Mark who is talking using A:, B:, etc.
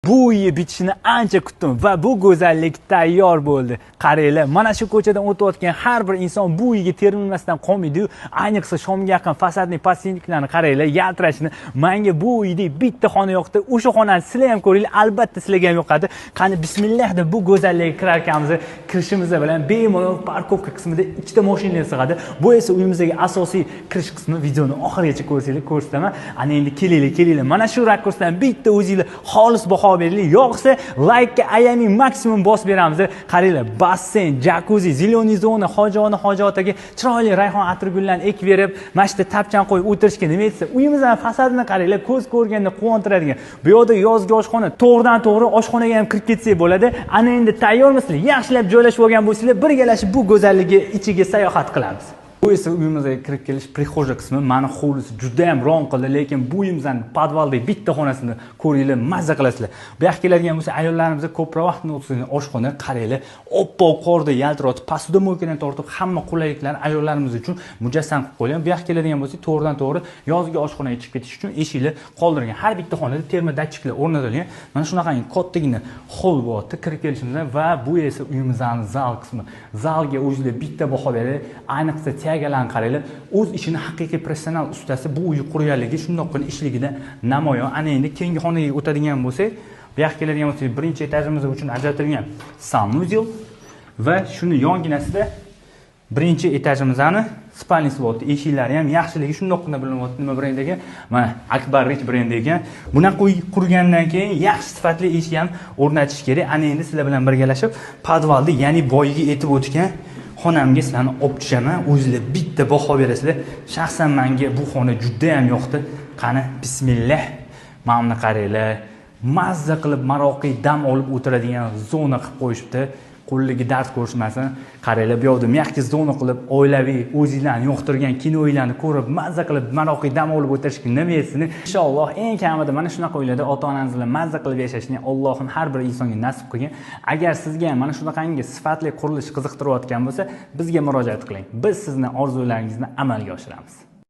A: Bu uyi bitishini ancha kutdim va bu go'zallik tayyor bo'ldi. Qaranglar, mana shu ko'chadan o'tayotgan har bir inson bu uyga termilmasdan qolmaydi-yu, ayniqsa shomga yaqin fasadning pastliklarini qaranglar, yaltirashini. Menga bu uydek bitta xona yoqdi. O'sha xonani sizlar ham ko'ringlar, albatta sizlarga ham yoqadi. Qani bismillah deb bu go'zallikka kirar ekanmiz. Kirishimiz bilan bemalol parkovka qismida ikkita mashina sig'adi. Bu esa uyimizdagi asosiy kirish qismi. Videoni oxirigacha ko'rsanglar ko'rsataman. Ana endi kelinglar. Mana shu rakursdan bitta o'zingizlar xolis baho beringlar. Yo'qsa like-ga ayaming maksimum bosib beramiz. Qaranglar, basseyn, jakuzi, ziloniy zona, hojona, hojotaga chiroyli rayhon atirgullarni ekib berib, mana shu tapchan qo'yib o'tirishga nima etsa, uyimizning fasadini qaranglar, ko'z ko'rganda quvontiradigan. Bu yerda yozgi oshxona, to'g'ridan-to'g'ri oshxonaga ham kirib ketsak bo'ladi. Ana endi tayyormisizlar? Yaxshilab joylashib olgan bo'lsanglar, birgalashib bu go'zallikga ichiga sayohat qilamiz. Bu esa uyimizga kirib kelish prixoja qismi. Mani hovlisi juda ham ron qildi, lekin bu uyimizning podvaldagi bitta xonasini ko'ringlar, mazza qilasizlar. Bu yoqqa keladigan bo'lsa, ayollarimizga ko'proq vaqtni o'tkazadigan oshxona. Qaranglar, oppoq qorda yaltiratib, pastida mo'ykadan tortib, hamma qulayliklarni ayollarimiz uchun mujassam qilib qo'ygan. Bu yoqqa keladigan bo'lsa, to'g'ridan-to'g'ri yozgi oshxonaga chiqib ketish uchun eshiklar qoldirgan. Har bitta xonada terma datchiklar o'rnatilgan. Mana shunaqangi kattagina hol bo'lyapti kirib kelishimizdan va bu esa uyimizning zal qismi. Zalga o'zingizlar bitta baho beradi. Ayniqsa Yagalarni qaranglar, o'z ishini haqiqiy professional ustasi bu uy qurganligi shundoqqina ishligida namoyon. Ana endi keyingi xonaga o'tadigan bo'lsak, bu yoqqa keladigan bo'lsak, birinchi etajimiz uchun ajratilgan sanuzel va shuni yonginasida birinchi etajimizning spalnisi bor. Eshiklari ham yaxshiligi shundoqqina bilinyapti. Nima brend ekan? Mana Akbar Rich brendi ekan. Bunaqa uy qurgandan keyin yaxshi sifatli eshik ham o'rnatish kerak. Ana endi sizlar bilan birgalashib podvalni, ya'ni boyiga yetib o'tgan xonamga sizlarni olib tushaman. O'zingizlar bitta baho berasizlar. Shaxsan menga bu xona juda ham yoqdi. Qani bismillah. Mana buni qaranglar. Mazza qilib maroqiy dam olib o'tiradigan zona qilib qo'yishibdi. Qo'lligi dard ko'rishmasin. Qaranglar, bu yerda mehki zona qilib, oilaviy o'zingizlarni yoqtirgan kinoylarni ko'rib, mazza qilib maroqiy dam olib o'tirishga nima etsin. Inshaalloh eng kamida mana shunaqa uylarda ota-onangiz bilan mazza qilib yashashni Allohim har bir insonga nasib qilgan. Agar sizga mana shunaqangi sifatli qurilish qiziqtirayotgan bo'lsa, bizga murojaat qiling. Biz sizning orzularingizni amalga oshiramiz.